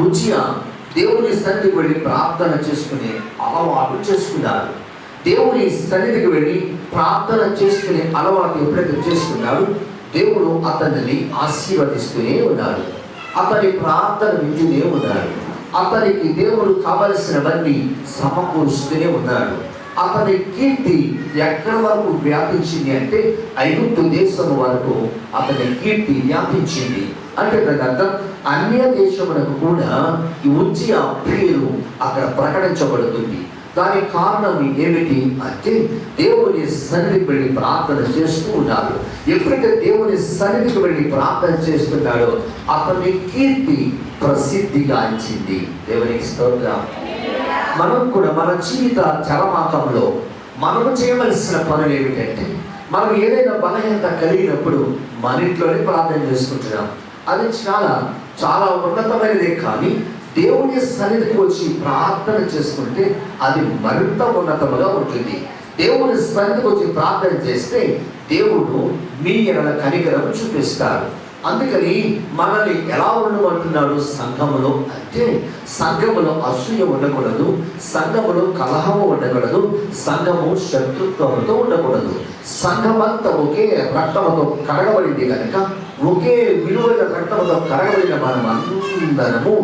ఉజ్జియా దేవుని సన్నిధికి వెళ్ళి ప్రార్థన చేసుకునే అలవాటు చేసుకున్నాడు. దేవుని సన్నిధికి వెళ్ళి ప్రార్థన చేసుకునే అలవాటు ఎప్పుడైతే చేసుకున్నాడు, దేవుడు అతనిని ఆశీర్వదిస్తూనే ఉన్నాడు. అతని ప్రార్థన వింటూనే ఉన్నాడు. అతనికి దేవుడు కావలసినవన్నీ సమకూరుస్తూనే ఉన్నాడు. అతని కీర్తి ఎక్కడి వరకు వ్యాపించింది అంటే ఐగుప్తు దేశం వరకు అతని కీర్తి వ్యాపించింది. అంటే దాని అర్థం అన్య దేశములకు కూడా ఈ ఉజ్జియా పేరు అక్కడ ప్రకటించబడుతుంది. దానికి కారణం ఏమిటి అంటే దేవుని సన్నిధికి వెళ్ళి ప్రార్థన చేస్తూ ఉన్నారు. ఎప్పుడైతే దేవుని సన్నిధికి వెళ్ళి ప్రార్థన చేస్తున్నాడో అతని కీర్తి ప్రసిద్ధిగాంచింది. దేవునికి స్తోత్రం. మనం కూడా మన జీవిత చరమాకంలో మనము చేయవలసిన పనులు ఏమిటంటే, మనం ఏదైనా బలహీనత కలిగినప్పుడు మన ఇంట్లోనే ప్రార్థన చేసుకుంటున్నాం. అది చాలా చాలా ఉన్నతమైనదే. కానీ దేవుని సన్నిధికి వచ్చి ప్రార్థన చేసుకుంటే అది మరింత ఉన్నతముగా ఉంటుంది. దేవుని సన్నిధికి వచ్చి ప్రార్థన చేస్తే దేవుడు మీ ఎడల కనికరం చూపిస్తారు. అందుకని మనల్ని ఎలా ఉండమంటున్నాడు సంఘములో అంటే, సంఘములో అసూయ ఉండకూడదు, సంఘములో కలహము ఉండకూడదు, సంఘము శత్రుత్వముతో ఉండకూడదు. సంఘమంతా ఒకే రక్తముతో కడగబడింది కనుక, ఒకే విలువైన రక్తముతో కడగబడిన మనం అందరము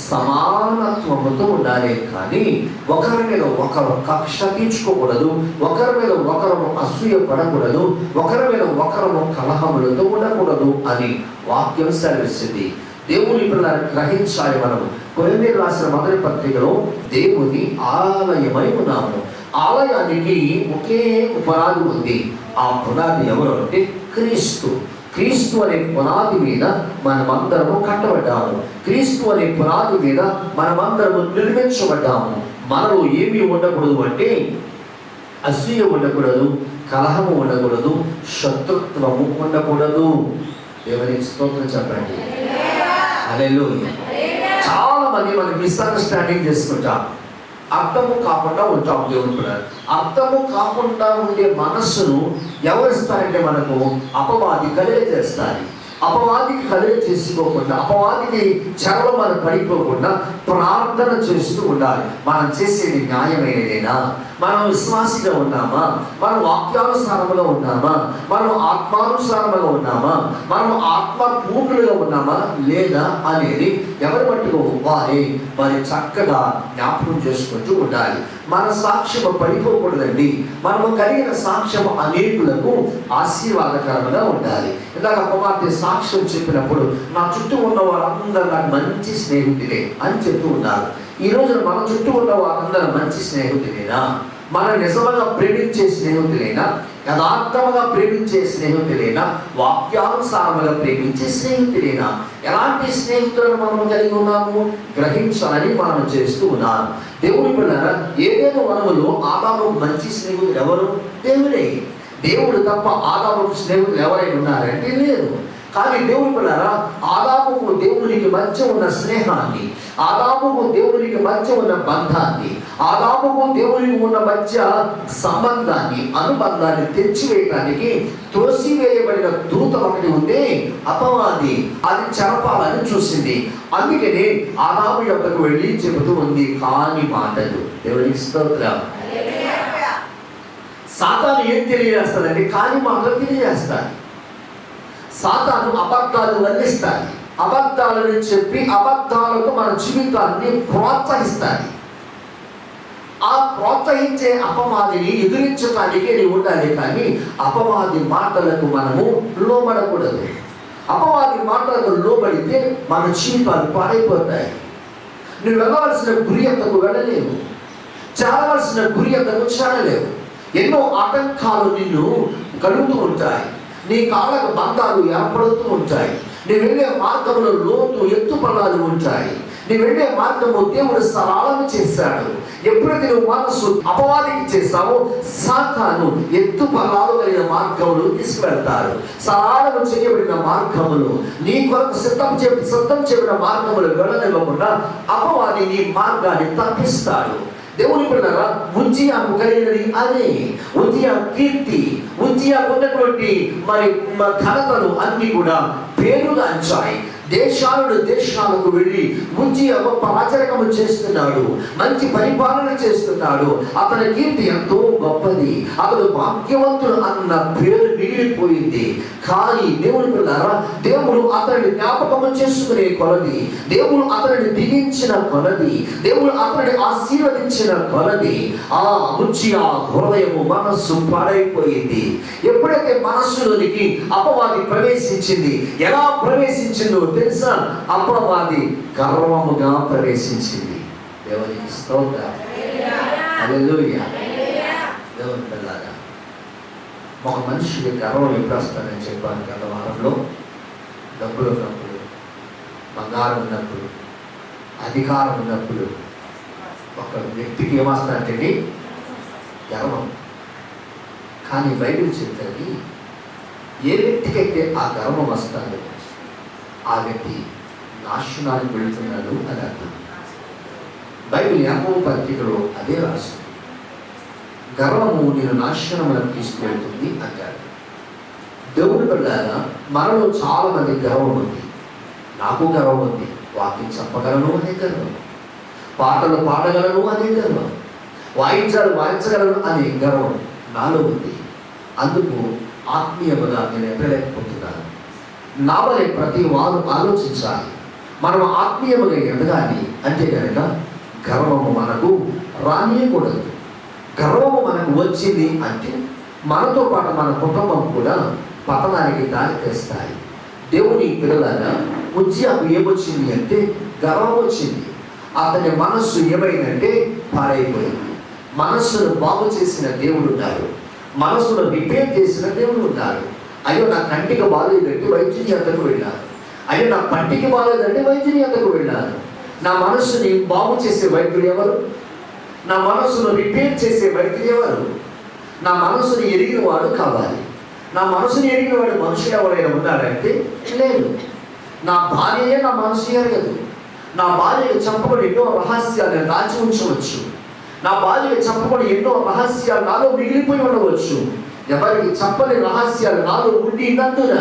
సమానత్వముతో ఉండాలి. కానీ ఒకరి మీద ఒకరు కక్ష తీర్చుకోకూడదు, ఒకరి మీద ఒకరు అసూయ పడకూడదు, ఒకరి మీద ఒకరు కలహములతో ఉండకూడదు అని వాక్యం సెలవిస్తుంది. దేవుని పిల్లలను గ్రహించాలి. మనము కొరింథీయులకు రాసిన మొదటి పత్రికలో దేవుని ఆలయమై ఉన్నాము. ఆలయానికి ఒకే పునాది ఉంది. ఆ పునాది ఎవరు అంటే క్రీస్తు. క్రీస్తు అనే పునాది మీద మనమందరము కట్టబడ్డాము. క్రీస్తు అనే పునాది మీద మనమందరము నిర్మించబడ్డాము. మనలో ఏమీ ఉండకూడదు అంటే అసూయ ఉండకూడదు, కలహము ఉండకూడదు, శత్రుత్వము ఉండకూడదు. దేవునికి స్తోత్రం చెప్పండి. హల్లెలూయా. చాలా మంది మనం మిస్అండర్స్టాండింగ్ చేసుకుంటాం, అర్థము కాకుండా ఉంటాం. దేవుని పిల్లలు, అర్థము కాకుండా ఉండే మనస్సును ఎవరిస్తారంటే మనకు అపవాది కలిగజేస్తారు. అపవాదికి కలిగ చేసుకోకుండా, అపవాదికి చెరలో మనం పడిపోకుండా ప్రార్థన చేస్తూ ఉండాలి. మనం చేసేది న్యాయమైనదేనా? మనం విశ్వాసిగా ఉన్నామా? మనం వాక్యానుసారముగా ఉన్నామా? మనం ఆత్మానుసారముగా ఉన్నామా? మనం ఆత్మ పూర్ణులుగా ఉన్నామా లేదా అనేది ఎవరి మట్టుకు వారి చక్కగా జ్ఞాపకం చేసుకుంటూ ఉండాలి. మన సాక్ష్యము పడిపోకూడదండి. మనము కలిగిన సాక్ష్యం అనేకులకు ఆశీర్వాదకరంగా ఉండాలి. ఇందాక కుమార్తె సాక్ష్యం చెప్పినప్పుడు నా చుట్టూ ఉన్న వారందరూ నాకు మంచి స్నేహితులే అని చెప్తూ ఉన్నారు. ఈ రోజున మన చుట్టూ ఉన్న వారందరూ మంచి స్నేహితులేనా? మన నిజంగా ప్రేమించే స్నేహితులేనా? యథార్థముగా ప్రేమించే స్నేహితులేనా? వాక్యానుసారముగా ప్రేమించే స్నేహితులేనా? ఎలాంటి స్నేహితులను మనం కలిగి ఉన్నాము గ్రహించాలని మనం చేస్తూ ఉన్నాము. దేవుని పిల్లరా, ఏదైనా వనములో ఆదాముకు మంచి స్నేహితులు ఎవరు? దేవుడే. దేవుడు తప్ప ఆదాముకు స్నేహితులు ఎవరైనా ఉన్నారంటే లేరు. కానీ దేవుని పిల్లరా, ఆదాముకు దేవునికి మధ్య ఉన్న స్నేహాన్ని, ఆదాముకు దేవునికి మధ్య ఉన్న బంధాన్ని, ఆదాముకు దేవునికి ఉన్న మధ్య సంబంధాన్ని, అనుబంధాన్ని తెచ్చివేయడానికి త్రోసివేయబడిన దూత ఒకటి ఉంది, అపవాది. అది చెరపాలని చూసింది. అందుకనే ఆదాము యొక్కకు వెళ్ళి చెబుతూ ఉంది కాని మాటలు. దేవునికి స్తోత్రం. సాతాను ఏం తెలియజేస్తాడంటే కాని మాటలు తెలియజేస్తాడు. సాతాను అబద్ధాలు వల్లిస్తాడు. అబద్ధాలను చెప్పి అబద్ధాలకు మన జీవితాన్ని ప్రోత్సహిస్తాడు. ఆ ప్రోత్సహించే అపవాదిని ఎదురించడానికి నీవు ఉండాలి. కానీ అపవాది మాటలకు మనము లోబడకూడదు. అపవాది మాటలకు లోబడితే మన జీవితాలు పాడైపోతాయి. నువ్వు వెళ్ళవలసిన గురి అంతకు వెళ్ళలేవు, చేరవలసిన గురి అంతకు చేరలేవు. ఎన్నో ఆటంకాలు నిన్ను కలుగుతూ ఉంటాయి. నీ కాళ్ళకు బంధాలు ఏర్పడుతూ ఉంటాయి. నీ వెళ్ళే మార్గంలో లోతు ఎత్తు పల్లాలు ఉంటాయి. నీ వెళ్ళే మార్గము దేవుడు సరళము చేశాడు. ఎప్పుడైతే నువ్వు మనసు అపవాదికి చేస్తావో సాతాను ఎత్తు పల్లాలు కలిగిన మార్గములు తీసుకువెళ్తారు. సరళము చేయబడిన మార్గములు, నీ కొరకు సిద్ధం చేయబడిన మార్గములు వెళ్ళనివ్వకుండా అపవాది నీ మార్గాన్ని తప్పిస్తాడు. దేవుని పిల్లరా, ఉజ్జియాకు కలిగినది అదే. ఉజ్జియా కీర్తి, ఉజ్జియాకు ఉన్నటువంటి మరి ఘనతలు అన్ని కూడా పేరుగాంచాయి. దేశాలకు వెళ్ళి ఉజ్జియా గొప్ప రాజరికము చేస్తున్నాడు, మంచి పరిపాలన చేస్తున్నాడు. అతని కీర్తి ఎంతో గొప్పది, అతడు భాగ్యవంతుడు అన్న పేరు మిగిలిపోయింది. కానీ దేవుని పిల్లారా, దేవుడు అతనిని జ్ఞాపకము చేసుకునే కొలది, దేవుడు అతనిని దిగించిన కొలది, దేవుడు అతనిని ఆశీర్వదించిన కొలది ఆ ఉజ్జియా హృదయము మనస్సు పాడైపోయింది. ఎప్పుడైతే మనస్సులోనికి అపవాది ప్రవేశించింది, ఎలా ప్రవేశించిందో తెలుసా? అపవాది గర్వముగా ప్రవేశించింది. దేవునికి స్తోత్రం, హల్లెలూయా. దేవుని పిల్లారా, ఒక మనిషికి గర్వం ఎప్పుడు వస్తుందని చెప్పాను గత వారంలో. డబ్బులు ఉన్నప్పుడు, బంగారం ఉన్నప్పుడు, అధికారం ఉన్నప్పుడు ఒక వ్యక్తికి ఏమొస్తుందంటే గర్వం. కానీ బైబిల్ చెప్తుంది, ఏ వ్యక్తికైతే ఆ గర్వం వస్తుందో ఆ వ్యక్తి నాశనానికి వెళుతున్నాడు అని అర్థం. బైబిల్ యాకోబు పత్రికలో అదే రాస్తుంది. గర్వము నేను నాశనములకు తీసుకువెళ్తుంది అంటాడు. దేవుని పిల్లారా, మనలో చాలా మంది గర్వం ఉంది. నాకు గర్వం ఉంది. వాక్యం చెప్పగలను అనే గర్వం, పాటలు పాడగలను అనే గర్వం, వాయించాలు వాయించగలను అనే గర్వం నాలో ఉంది. అందుకు ఆత్మీయముగా నేను ఎదగలేకపోతున్నాను. నా వలె ప్రతి వారు ఆలోచించాలి. మనం ఆత్మీయముగా ఎదగాలి అంటే కనుక గర్వము మనకు రానియకూడదు. గర్వము మనకు వచ్చింది అంటే మనతో పాటు మన కుటుంబం కూడా పతనానికి దారి తెస్తాయి. దేవుని పిల్లలారా, ఉజ్జియాకు ఏమొచ్చింది అంటే గర్వం వచ్చింది. అతని మనస్సు ఏమైందంటే పాడైపోయింది. మనస్సును బాగు చేసిన దేవుడు ఉన్నారు, మనస్సును రిపేర్ చేసిన దేవుడు ఉన్నారు. అయ్యో నా కంటికి బాగాలేదంటే వైద్యుని అంతకు వెళ్ళాను, అయ్యో నా పంటికి బాగాలేదంటే వైద్యుని అంతకు వెళ్ళాను. నా మనస్సుని బాగు చేసే వైద్యుడు ఎవరు? నా మనస్సును రిపేర్ చేసే వైద్యుడు ఎవరు? నా మనస్సుని ఎరిగిన వాడు కావాలి. నా మనసుని ఎరిగిన వాడు మనుషులు ఎవరైనా ఉన్నాడంటే లేదు. నా భార్యయే నా మనసు ఎరగదు. నా భార్యకు చెప్పబడి ఎన్నో రహస్యాలను దాచి ఉంచవచ్చు. నా భార్యకు చెప్పబడి ఎన్నో రహస్యాలు నాలో మిగిలిపోయి ఉండవచ్చు. ఎవరికి చెప్పని రహస్యాలు నాలో ఉండినందున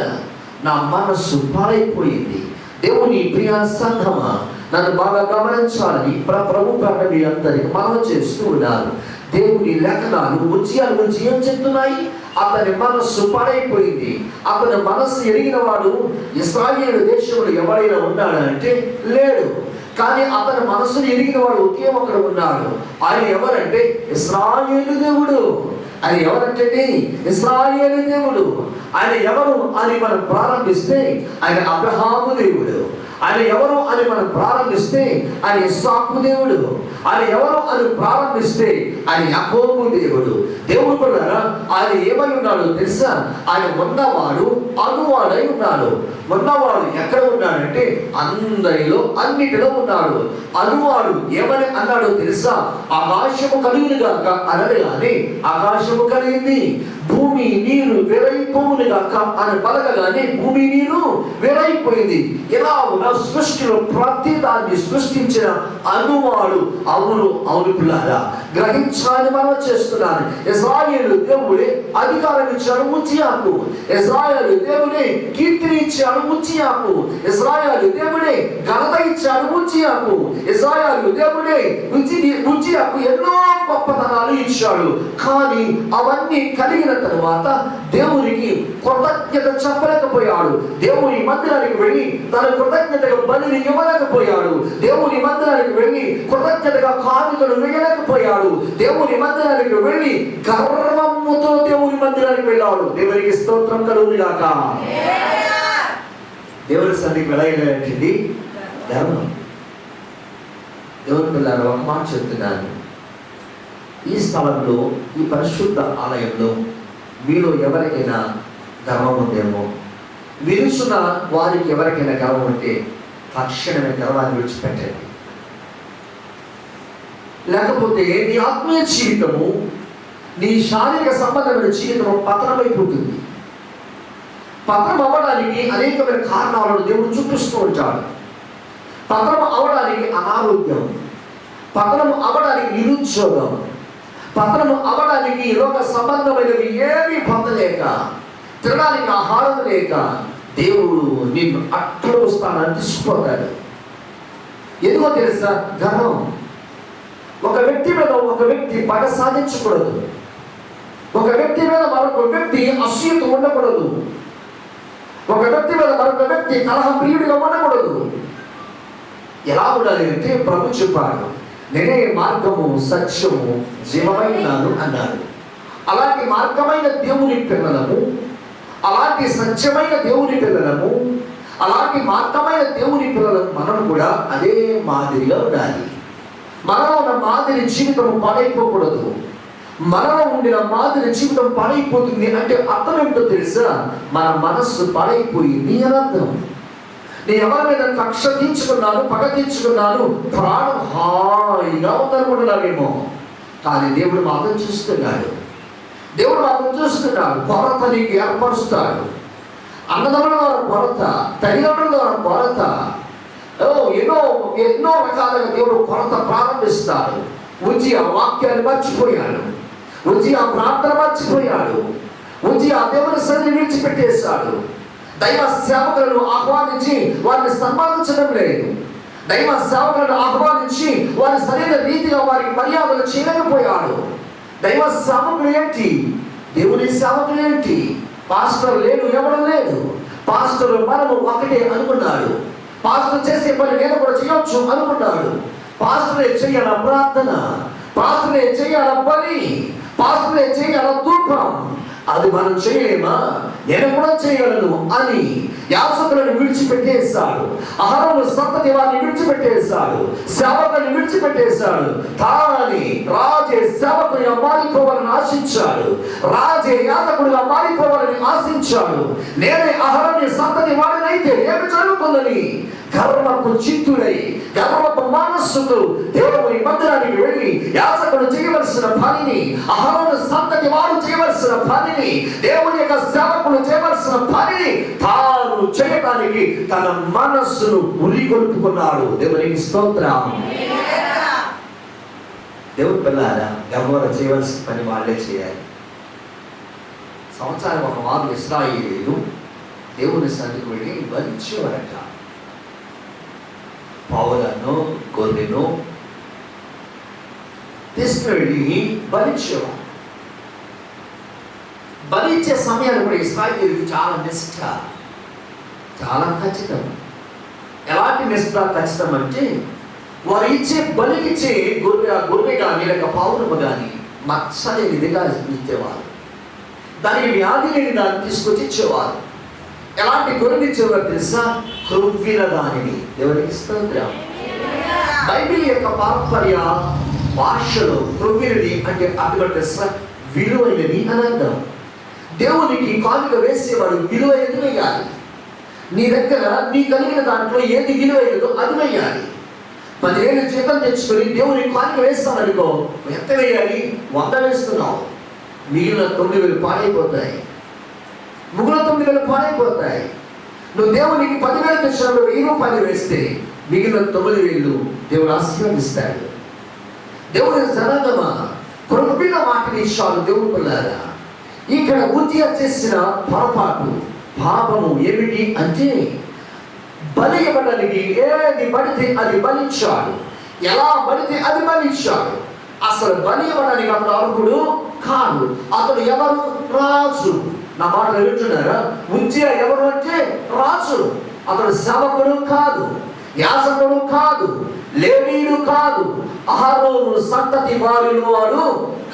నా మనస్సు పాడైపోయింది. దేవుని ప్రియ సంఘమా, నన్ను బాగా గమనించాలని ప్రభు మీ అందరికి మనం చేస్తూ ఉన్నారు. దేవుని లేఖనాలు ఉజ్జియా గురించి ఏం చెప్తున్నాయి? అతని మనస్సు పాడైపోయింది. అతని మనస్సు ఎరిగిన వాడు ఇశ్రాయేలు దేశంలో ఎవరైనా ఉన్నాడంటే లేడు. కానీ అతని మనస్సును ఎరిగిన వాడు ఒకే ఒకడు ఉన్నాడు. ఆయన ఎవరంటే ఇశ్రాయేలు దేవుడు. ఆయన ఎవరంటే ఇశ్రాయేలు దేవుడు. ఆయన ఎవరు అని మనం ప్రారంభిస్తే ఆయన అబ్రహాము దేవుడు. ఆయన ఎవరు అని మనం ప్రారంభిస్తే ఆయన ఇస్సాకు దేవుడు. ఆయన ఎవరు అని ప్రారంభిస్తే ఆయన యాకోబు దేవుడు. దేవుడు కూడా ఆయన ఏమై ఉన్నాడు తెలుసా? ఆయన ఉన్నవాడు అనువాడై ఉన్నాడు. ఉన్నవాడు ఎక్కడ ఉన్నాడంటే అందరిలో అన్నిటిలో ఉన్నాడు. అనువాడు ఏమని అన్నాడో తెలుసా? ఆకాశము కలుగునుగాక అనగానే ఆకాశము కలిగింది. భూమి నీరు వెరైపోవును గాక అని పలకగానే భూమి నీరు వెరైపోయింది. ఇలా ఉన్న సృష్టిలో ప్రతి దాన్ని సృష్టించిన అనువాడు అవును పిల్లారా, గ్రహించాలని మనం చేస్తున్నాను. ఇశ్రాయేలు దేవుడే అధికారం ఇచ్చాడు ఉజ్జియాకు. ఇశ్రాయేలు దేవుడే కీర్తిని ఇచ్చాడు ఉజ్జియాకు. ఇశ్రాయేలు దేవుడే ఘనత ఇచ్చాడు ఉజ్జియాకు. ఇశ్రాయేలు దేవుడే ఉజ్జియాకు ఎన్నో గొప్పతనాలు ఇచ్చాడు. కానీ అవన్నీ కలిగిన తరువాత దేవునికి కృతజ్ఞత చెప్పలేకపోయాడు. దేవుని మందిరానికి వెళ్ళి తన కృతజ్ఞతగా బలిని ఇవ్వలేకపోయాడు. దేవుని మందిరానికి వెళ్ళి కృతజ్ఞతగా కానుకలు వేయలేకపోయాడు. దేవుని మందిరానికి వెళ్ళి గర్వముతో దేవుని మందిరానికి వెళ్ళాడు. దేవునికి స్తోత్రం కలుగును గాక. దేవుని సన్నిధికి వెళ్ళగలండి గర్వం. దేవుని పిల్లలు ఒక మాట చెప్తున్నాను. ఈ స్థలంలో, ఈ పరిశుద్ధ ఆలయంలో మీలో ఎవరికైనా గర్వం ఉందేమో, విరుచున్న వారికి ఎవరికైనా గర్వం ఉంటే తక్షణమే గర్వాన్ని విడిచిపెట్టండి. లేకపోతే నీ ఆత్మీయ జీవితము, నీ శారీరక సంబంధమైన జీవితము పతనమైపోతుంది. పతనం అవ్వడానికి అనేకమైన కారణాలను దేవుడు చూపిస్తూ ఉంటాడు. పతనం అవ్వడానికి అనారోగ్యం, పతనం అవ్వడానికి నిరుద్యోగం, పతనం అవ్వడానికి లోక సంబంధమైనవి ఏమీ పొందలేక, తినడానికి ఆహారం లేక, దేవుడు నిన్ను అక్కడ స్థానాన్ని తీసుకుపోతాడు. ఎందుకో తెలుసా? గర్వం. ఒక వ్యక్తి మీద ఒక వ్యక్తి పగ సాధించకూడదు. ఒక వ్యక్తి మీద మరొక వ్యక్తి అసూయత ఉండకూడదు. ఒక వ్యక్తి మీద మరొక వ్యక్తి కలహ ప్రియుడిగా ఉండకూడదు. ఎలా ఉండాలి అంటే ప్రభు చెప్పాడు, నేనే మార్గము సత్యము జీవమైనాను అన్నాడు. అలాంటి మార్గమైన దేవుని పిల్లలము, అలాంటి సత్యమైన దేవుని పిల్లలము, అలాంటి మార్గమైన దేవుని పిల్లలకు మనం కూడా అదే మాదిరిగా ఉండాలి. మనలో ఉన్న మాదిరి జీవితం పాడైపోకూడదు. మనలో ఉండిన మాదిరి జీవితం పాడైపోతుంది అంటే అర్థం ఏంటో తెలుసా? మన మనస్సు పాడైపోయింది అని అర్థం. నేను ఎవరి మీద కక్ష తీర్చుకున్నాను, పగ తీర్చుకున్నాను, ప్రాణం హాయిగా ఉందనుకుంటున్నావేమో. కానీ దేవుడు మాత్రం చూస్తున్నాడు. దేవుడు మాత్రం చూస్తున్నాడు. కొరత నీకు ఏర్పరుస్తాడు. అన్నదమ్ముల ద్వారా కొరత, తల్లిదండ్రుల ద్వారా కొరత, ఎన్నో రకాలుగా దేవుడు కొరత ప్రారంభిస్తాడు. ఉజ్జియ వాక్యాన్ని మర్చిపోయాడు. ఉజ్జియ ప్రార్థన మర్చిపోయాడు. ఉజ్జియ దేవుని సన్నిధిని విడిచిపెట్టేశాడు. దైవ సేవకులను ఆహ్వానించి వారిని సన్మానించడం లేదు. దైవ సేవకులను ఆహ్వానించి వారి సరైన రీతిగా వారికి మర్యాదలు చేయలేకపోయాడు. దైవ సేవకులు ఏంటి? దేవుని సేవకులు ఏంటి? పాస్టర్ లేడు, ఎవరు లేడు. పాస్టర్ మనము ఒకటే అనుకున్నాడు. పాస్టర్ చేసే పని నేను కూడా చేయొచ్చు అనుకున్నాడు. పాస్టరే చేయాల ప్రార్థన, పాస్టరే చేయాల పని, పాస్టరే చేయాల ధూపం. అది మనం చేయలేమా? నేను కూడా చేయగలను అని యాజకులను విడిచిపెట్టేశాడు. అహరోను సంతతి వారిని విడిచిపెట్టేశాడు. సేవకులను విడిచిపెట్టేశాడు. కానీ రాజే సేవకుడిగా మారిపోవాలని ఆశించాడు. రాజే యాజకుడిగా మారిపోవాలని ఆశించాడు. నేనే అహరోను సంతతి వాడినైతే ఏమి జరుగుతుందని గర్వపు చిత్తుడై, గర్వపు మనస్సుతో దేవుని మందిరానికి వెళ్ళి యాజకుడు చేయవలసిన పనిని, అహరోను సంతతి వారు చేయవలసిన పనిని, దేవుని యొక్క సేవకులు చేయవలసిన పనిని తాను చేయడానికి తన మనస్సును ఉరికొల్పుకున్నాడు. దేవునికి స్తోత్రం. దేవుని పిల్లారా, ఎవరు చేయవలసిన పని వాళ్ళే చేయాలి. సంవత్సరానికి ఒక వారు ఇశ్రాయేలీయులు దేవుని సన్నిధికి వెళ్ళి బలిచ్చేవారట. పావులను, గొర్రెను తీసుకువెళ్ళి బలిచ్చేవారు. బలిచ్చే సమయాన్ని కూడా ఇశ్రాయేలీయులకు చాలా నిష్ఠ, చాలా ఖచ్చితం. ఎలాంటి నిష్ఠ ఖచ్చితం అంటే వారు ఇచ్చే బలిచ్చే గొర్రె కానీ లేక పావురము కానీ మచ్చలేనిదిగా ఇచ్చేవారు. దానికి వ్యాధి లేని దాన్ని తీసుకొచ్చి ఇచ్చేవారు. ఎలాంటి గొర్రెని ఇచ్చేవారు తెలుసా? క్రొవ్విన దానిని. ఎవరికి స్తోత్రం. బైబిల్ యొక్క పారంపర్య భాషలో క్రొవ్వినది అంటే అటువంటి విలువైనది అని అర్థం. దేవునికి కానుక వేసేవాడు విలువైనది వేయాలి. నీ దగ్గర నీ కలిగిన దాంట్లో ఏది విలువైనదో అది వేయాలి. 10,000 జీతం తెచ్చుకొని దేవునికి కానుక వేస్తామనుకో, ఎంత వేయాలి? 100 వేస్తున్నావు, మిగిలిన 9,000 పాడైపోతాయి. మిగిలిన 9,000 పాడైపోతాయి. నువ్వు దేవునికి 10,000 తెచ్చినప్పుడు 1,000 రూపాయలు వేస్తే మిగిలిన 9,000 దేవుడు ఆశీర్వదిస్తాడు. దేవుడి జనాంగమా, క్రొవ్విన వాటిని ఇచ్చాడు దేవుడు పిల్లారా. ఇక్కడ ఉజ్జియా చేసిన పొరపాటు, పాపము ఏమిటి అంటే బలి ఇవ్వడానికి ఏది పడితే అది బలిచ్చాడు. ఎలా పడితే అది బలిచ్చాడు. అసలు బలి ఇవ్వడానికి అతడు అర్హుడు కాదు. అతడు ఎవరు? రాజు. నా మాటలు వింటున్నారా? ఉజ్జియా ఎవరు అంటే రాజు. అతడు సేవకుడు కాదు, యాజకుడు కాదు, లేవీయుడు కాదు, అహరోను సంతతి వారిలో వాడు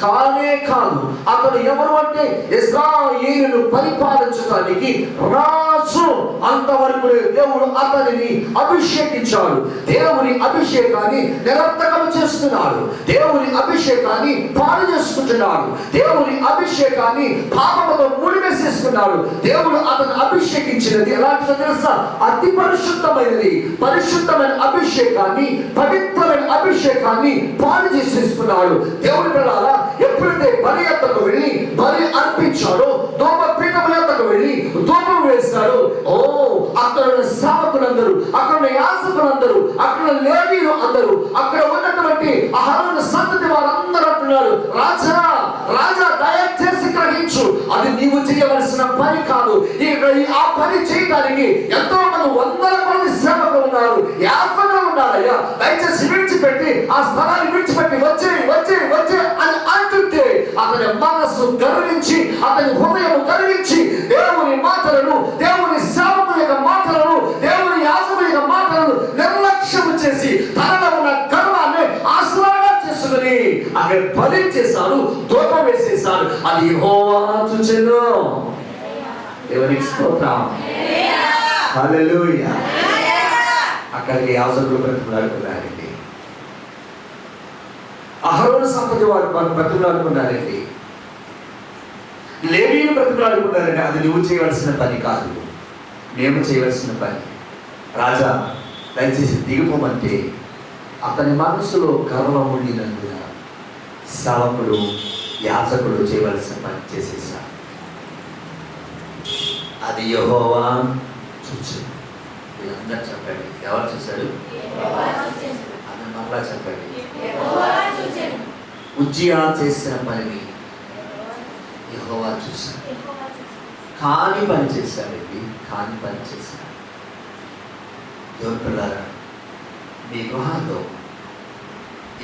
కానే కాదు. అతడు ఎవరు అంటే ఇశ్రాయేలును పరిపాలించడానికి రాజు. అంతవరకు దేవుడు అతనిని అభిషేకించాడు. దేవుని అభిషేకాన్ని నిరర్థకం చేస్తున్నాడు. దేవుని అభిషేకాన్ని పాడు చేసుకుంటున్నాడు. దేవుని అభిషేకాన్ని పాపముతో ముడివేసేసుకున్నాడు. దేవుడు అతను అభిషేకించినది ఎలాంటిదో తెలుసా? అతి పరిశుద్ధమైనది. పరిశుద్ధమైన అభిషేకాన్ని, పవిత్రమైన అభిషేకాన్ని పాడు చేసేసుకున్నాడు. దేవుని పిల్లల ఎప్పుడైతే బలి యొద్దకు వెళ్ళి బలి అర్పించాడో, ధూపపీఠం యొద్దకు వెళ్ళి ధూపం వేశాడు, అక్కడ సేవకులందరూ, అక్కడ యాజకులందరూ, అక్కడ లేవీయులు అందరూ, అక్కడ ఉన్నటువంటి అహరోను సంతతి వారందరూ అంటున్నారు, రాజా రాజా దయచేసి గ్రహించు, అది నీ నీవు చేయవలసిన పని కాదు. ఆ పని చేయడానికి ఎంతో మంది వందల మంది సేవకులు ఉన్నారు, యాభైలు ఉన్నారయ్యా. దయచేసి విడిచిపెట్టి ఆ స్థలాన్ని విడిచిపెట్టి వచ్చే వచ్చే వచ్చే అని అంటుంటే అతని మనస్సు గర్వించి, అతని హృదయం గర్వించి దేవుని మాటలను, దేవుని సేవకుల యొక్క మాటలను, దేవుని యాజకుల యొక్క మాటలను నిర్లక్ష్యం చేసి తనలో ఉన్న గర్వాన్ని ఆశ్రయంగా చేసుకుని అక్కడ బలి చేశాడు, దూపం వేసేశాడు. అది యెహోవా చూచెను. దేవునికి స్తోత్రం. హల్లెలూయా. అక్కడికి యాజకులు బ్రతిమలాడుకున్నారండి, అహరోను సంతతి వారు బ్రతిమలాడుకున్నారండి, లేవీయులు బ్రతిమలాడుకున్నారండి. అది నువ్వు చేయవలసిన పని కాదు, మేము చేయవలసిన పని. రాజా దయచేసి దిగిపోమంటే అతని మనసులో గర్వం ఉండినందున సేవకుడు, యాజకుడు చేయవలసిన పని చేసేసాడు. అది యెహోవా చూచాడు. వీళ్ళందరూ చెప్పండి, ఎవరు చూశాడు? అని మరలా చెప్పండి. ఉజ్జియా చేసిన పనిని యెహోవా చూశాడు. కాని పని చేశాడండి, కాని పని చేశాడు. దేవుని పిల్లారా, మీ గృహాల్లో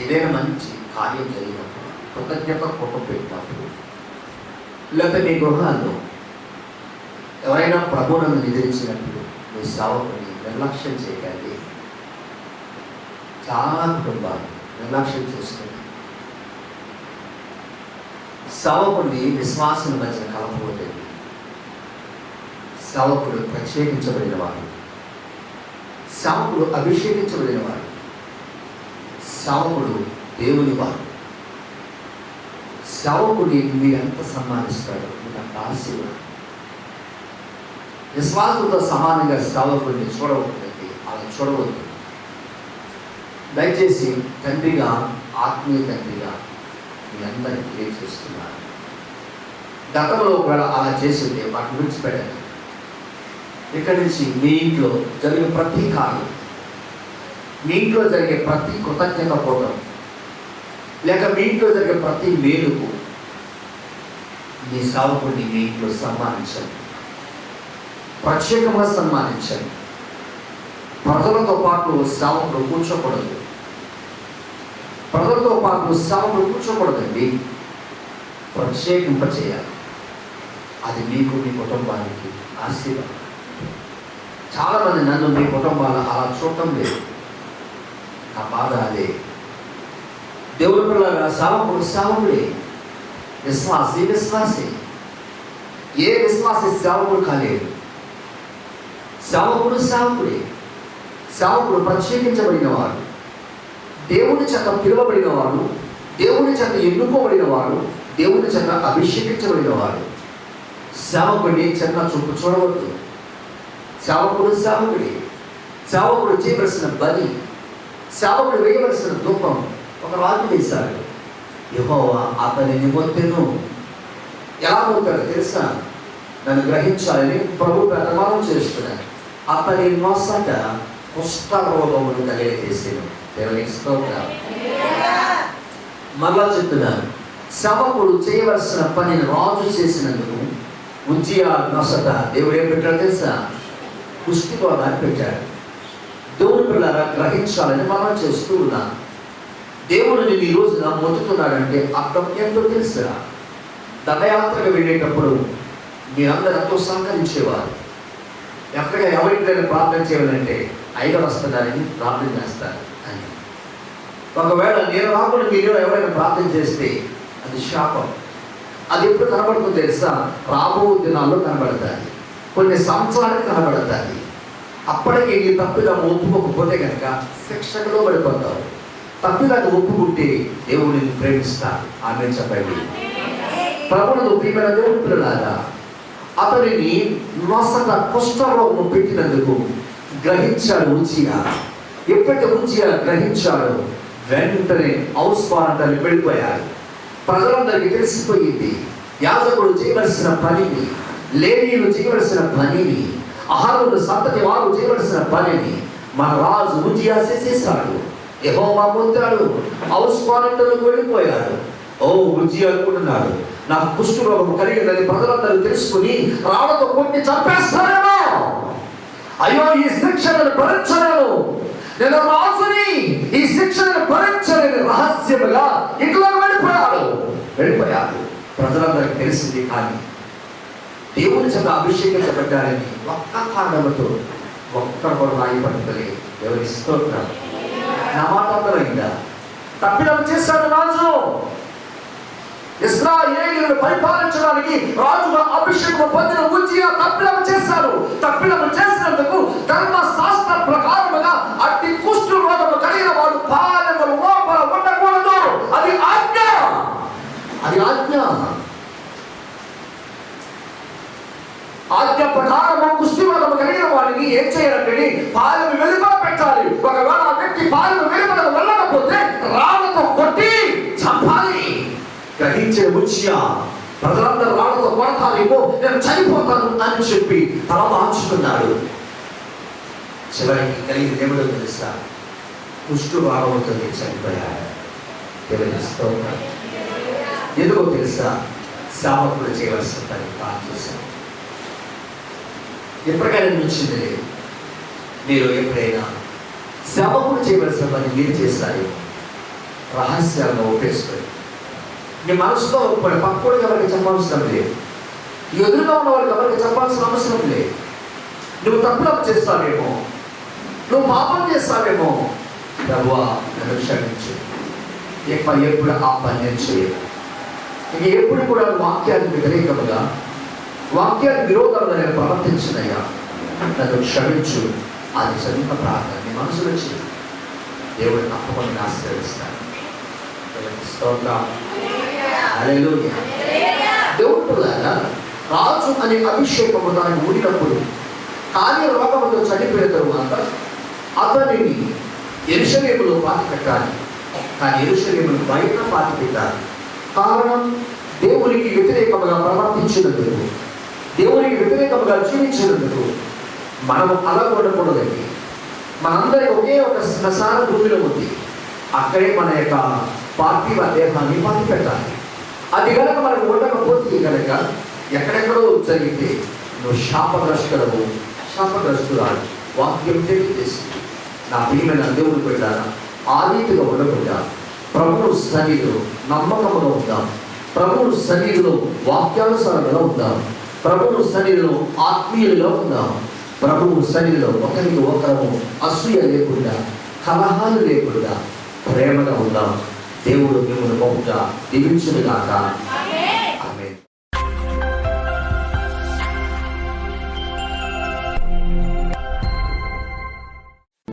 ఏదైనా మంచి కార్యం జరిగినప్పుడు, కృతజ్ఞత కోపం పెట్టినప్పుడు, లేకపోతే మీ గృహాల్లో ఎవరైనా ప్రభువును నిద్రించినప్పుడు మీ సేవకుని నిర్లక్ష్యం చేయకండి. చాలా కుటుంబాలు నిర్లక్ష్యం చేస్తుంది. సేవకుని విశ్వాసం మధ్య కలపబోతుంది. సేవకుడు ప్రత్యేకించబడిన వాడు, సేవకుడు అభిషేకించబడిన వాడు, సేవకుడు దేవుని వాడు. సేవకుడిని మీరు ఎంత సన్మానిస్తాడో మీరు అంత ఆశీర్వాదం. విశ్వాసంతో సమానంగా సేవకుడిని చూడవద్దండి, అలా చూడవద్దు. దయచేసి తండ్రిగా, ఆత్మీయ తండ్రిగా మీ అందరికీ తెలియజేస్తున్నారు. గతంలో ఒకవేళ అలా చేసి ఉంటే వాటిని విడిచిపెట్టండి. ఇక్కడి నుంచి మీ ఇంట్లో జరిగే ప్రతి కార్యం, మీ ఇంట్లో జరిగే ప్రతి కృతజ్ఞత పోవడం, లేక మీ ఇంట్లో జరిగే ప్రతి మేలుకు మీ సేవకుడిని మీ ఇంట్లో సన్మానించండి, ప్రత్యేకంగా సన్మానించండి. ప్రజలతో పాటు సేవకుడు కూర్చోకూడదు, ప్రజలతో పాటు సేవకుడు కూర్చోకూడదండి, ప్రత్యేకింపచేయాలి. అది మీకు, మీ కుటుంబానికి ఆశీర్వాదం. చాలామంది నన్ను మీ కుటుంబాలు అలా చూడటం లేదు, నా బాధ అదే. దేవుడి పిల్లగా సేవకుడు సేవకుడే, విశ్వాసి విశ్వాసి. ఏ విశ్వాసి సేవకుడు కాలేదు. సేవకుడు సేవకుడే. సేవకుడు ప్రత్యేకించబడిన వాడు, దేవుని చేత పిలువబడిన వాడు, దేవుని చేత ఎన్నుకోబడిన వాడు, దేవుని చేత అభిషేకించబడిన వాడు. సేవకుడిని చిన్న చూపు చూడవద్దు. సేవకుడు సేవకుడే. సేవకుడు చేయవలసిన బలి, సేవకుడు వేయవలసిన ధూపం ఒక రాజు వేశాడు. యెహోవా అతనిని మొత్తెను. ఎలా మొత్తాడు తెలుసా? నన్ను గ్రహించాలని ప్రభు ప్రమాణం చేస్తున్నాడు. అతని నొసట కుష్ఠరోగమును కలిగజేసాను. దేవునికి స్తోత్రం. మరలా చెప్తున్నాను, సేవకుడు చేయవలసిన పనిని రాజు చేసినందుకు ఉజ్జియా నొసట దేవుడు ఏం పెట్టాడు తెలుసా? కుష్టి రోగాన్ని పెట్టాడు. దేవుని పిల్లరా గ్రహించాలని మనం చేస్తూ ఉన్నాను. దేవుడు నేను ఈ రోజున మొత్తుతున్నాడంటే అర్థం ఏంటో తెలుసా? దండయాత్రకు వెళ్ళేటప్పుడు మీరందరూ ఎంతో సహకరించేవారు. ఎక్కడికి ఎవరింటికైనా ప్రార్థన చేయాలంటే ఐదరు వస్తున్నారని ప్రార్థన చేస్తారు అని. ఒకవేళ నేను రాకుండా మీరు ఎవరైనా ప్రార్థన చేస్తే అది శాపం. అది ఎప్పుడు కనబడుతుందో తెలుసా? రాబో దినాల్లో కనబడతాయి, కొన్ని సంవత్సరాలకు కనబడతాయి. అప్పటికి నీ తప్పుగా ఒప్పుకోకపోతే కనుక శిక్షకులో పడిపోతావు. తప్పుగా ఒప్పుకుంటే దేవుడు నిన్ను ప్రేమిస్తాడు. ఆమె చెప్పండి. ప్రభువును ప్రియమైన దేవుని పిల్లలారా, అతనిని నొసట కుష్ఠరోగము పెట్టినందుకు గ్రహించాడు ఉజ్జియా. ఎప్పుడైతే ఉజ్జియా గ్రహించాడో వెంటనే ఔస్పారంటాన్ని వెళ్ళిపోయాడు. ప్రజలందరికీ తెలిసిపోయింది. యాజకుడు చేయవలసిన పనిని, లేవీయులు చేయవలసిన పనిని, అహరోను సంతతి వారు చేయవలసిన పనిని మన రాజు ఉజ్జియా చేసేసాడు. యెహోవా పొందాడు, ఔస్పారంటానికి వెళ్ళిపోయాడు. ఓ ఉజ్జియా అనుకుంటున్నాడు, నాకు కుష్ఠరోగం కలిగిందని ప్రజలందరూ తెలుసుకుని రాళ్లతో కొట్టి చంపేస్తారేమో. అయ్యో, ఈ శిక్షను భరించలేను, నేను రాజుని, ఈ శిక్షను భరించలేని రహస్యముగా ఇంట్లో వెళ్ళిపోయాడు. ప్రజలందరికీ తెలిసింది. కానీ దేవుని చేత అభిషేకించబడ్డారని ఒక్క కారణంతో ఒక్కరు కూడా రాయి పట్టుకోలేదు. ఎవరి స్తోత్రం. నా మాట అర్థమైందా? తప్పిదం చేశాడు రాజు. ఇశ్రాయేలును పరిపాలించడానికి రాజుగా అభిషేకం పొందిన ఉజ్జియా తప్పిదం చేశాడు. తప్పిదం చేసినందుకు ధర్మశాస్త్ర ప్రకారముగా అట్టి కుష్టు రోగము కలిగిన వాడు పాలెము లోపల ఉండకూడదు. అది ఆజ్ఞ. అది ఆజ్ఞ. ఆజ్ఞ ప్రకారము కుష్టి రోగము కలిగిన వాడిని ఏం చేయాలంటే పాలెము వెలుపల పెట్టాలి. ఒకవేళ ఆ వ్యక్తి పాలెము వెలుపల వెళ్ళకపోతే రాళ్లతో కొట్టి చంపాలి. గ్రహించే ఉజ్జియా ప్రజలందరూ రాళ్లతో కొడతారేమో, నేను చనిపోతాను అని చెప్పి తల మార్చుకున్నాడు. చివరికి కలిగి దేవుడు తెలుసా, కుష్టు రోగంతో చనిపోయాడు. ఎందుకో తెలుసా? సేవకుడు చేయవలసిన పని బాగా చేశాను. ఎప్పటికైనా నిలిచింది లేదు. మీరు ఎప్పుడైనా సేవకుడు చేయవలసిన పని మీరు చేస్తారు, రహస్యాలను ఒప్పేసుకొని నీ మనసులో పక్కడికి ఎవరికి చెప్పాల్సిన లేదు, ఎదురుగా ఉన్న వాళ్ళకి ఎవరికి చెప్పాల్సిన అవసరం లేదు. నువ్వు తప్పులకు చేస్తావేమో, నువ్వు పాపం చేస్తావేమో, ప్రభువా నన్ను క్షమించు, ఎప్పుడు ఆ పని నేను చేయను, ఇంక ఎప్పుడు కూడా వాక్యానికి వ్యతిరేకముగా, వాక్యానికి విరోధంగా నేను ప్రవర్తించినయ్యా, నన్ను క్షమించు. అది చదివిన ప్రార్థన నీ మనసులో చేయి. దేవుడు తప్పకుండా ఆశీర్వదిస్తాడు. దేవుడు రాజు అనే అభిషేకము దాన్ని ఊడినప్పుడు కార్యరోగముతో చనిపోయిన తరువాత అతనిని యెరూషలేములో పాతి పెట్టాలి. కానీ యెరూషలేమును బయట పాతి పెట్టాలి. కారణం, దేవునికి వ్యతిరేకముగా ప్రవర్తించినందుకు, దేవునికి వ్యతిరేకముగా జీవించినందుకు. మనము అలా ఉండకూడదండి. మనందరికీ ఒకే ఒక శ్మశాన భూమిలో ఉంది. అక్కడే మన యొక్క పార్థివ దేహాన్ని పాతి పెట్టాలి. అది కనుక మనకు ఉండకపోతే కనుక ఎక్కడెక్కడో జరిగితే నువ్వు శాపగ్రస్తులవు, శాపగ్రస్తురాలు. వాక్యం తెలియజేస్తుంది. నా ప్రియమైన దేవుడు పెట్టారా, ఆ రీతిగా ఉండకుండా ప్రభువు సన్నిధిలో నమ్మకముగా ఉందాం. ప్రభువు సన్నిధిలో వాక్యానుసారంగా ఉందాం. ప్రభువు సన్నిధిలో ఆత్మీయులుగా ఉందాం. ప్రభువు సన్నిధిలో ఒకరికి ఒకరము అసూయ లేకుండా, కలహాలు లేకుండా ప్రేమగా ఉందాం. దేవుడు మిమ్మల్ని బహుగా దీవించును గాక.